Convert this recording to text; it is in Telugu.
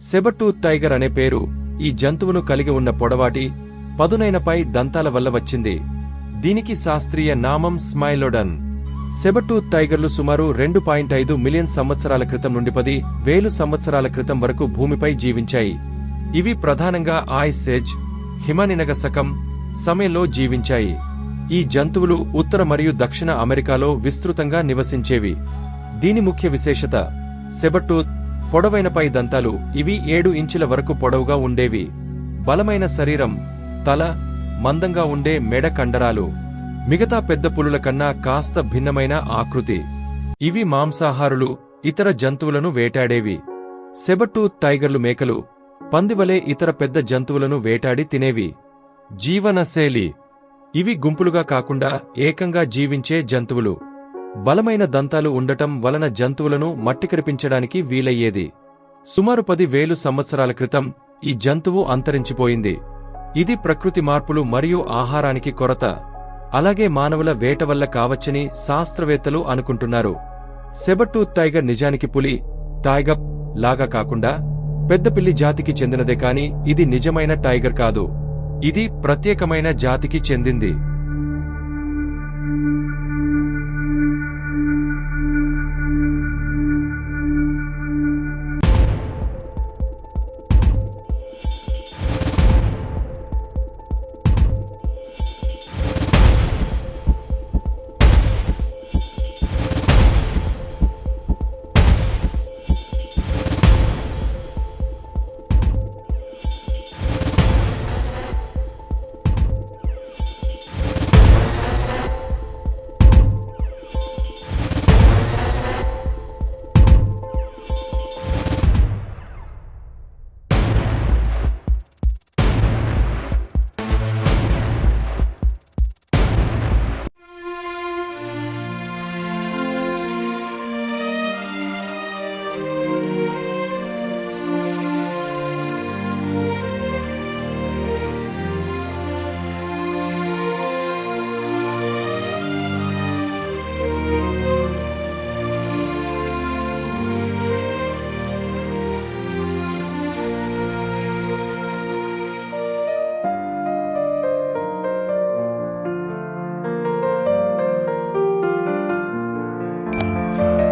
సెబర్టూత్ టైగర్ అనే పేరు ఈ జంతువును కలిగి ఉన్న పొడవాటి పదునైన పై దంతాల వల్ల వచ్చింది. దీనికి శాస్త్రీయ నామం స్మైలోడన్. సెబర్టూత్ టైగర్లు సుమారు 2.5 మిలియన్ సంవత్సరాల క్రితం నుండి 10,000 సంవత్సరాల క్రితం వరకు భూమిపై జీవించాయి. ఇవి ప్రధానంగా ఐస్ ఏజ్, హిమనినగ శకం సమయంలో జీవించాయి. ఈ జంతువులు ఉత్తర మరియు దక్షిణ అమెరికాలో విస్తృతంగా నివసించేవి. దీని ముఖ్య విశేషత సెబర్టూత్ పొడవైన పై దంతాలు. ఇవి 7 ఇంచుల వరకు పొడవుగా ఉండేవి. బలమైన శరీరం, తల, మందంగా ఉండే మెడ కండరాలు. మిగతా పెద్ద పులుల కన్నా కాస్త భిన్నమైన ఆకృతి. ఇవి మాంసాహారులు, ఇతర జంతువులను వేటాడేవి. సెబర్టూత్ టైగర్లు మేకలు, పందివలే ఇతర పెద్ద జంతువులను వేటాడి తినేవి. జీవనశైలి: ఇవి గుంపులుగా కాకుండా ఏకంగా జీవించే జంతువులు. బలమైన దంతాలు ఉండటం వలన జంతువులను మట్టికరిపించడానికి వీలయ్యేది. సుమారు 10,000 సంవత్సరాల క్రితం ఈ జంతువు అంతరించిపోయింది. ఇది ప్రకృతి మార్పులు మరియు ఆహారానికి కొరత, అలాగే మానవుల వేట వల్ల కావచ్చని శాస్త్రవేత్తలు అనుకుంటున్నారు. సెబర్టూత్ టైగర్ నిజానికి పులి, టైగర్ లాగా కాకుండా పెద్ద పిల్లి జాతికి చెందినదే కాని ఇది నిజమైన టైగర్ కాదు. ఇది ప్రత్యేకమైన జాతికి చెందింది. Fire.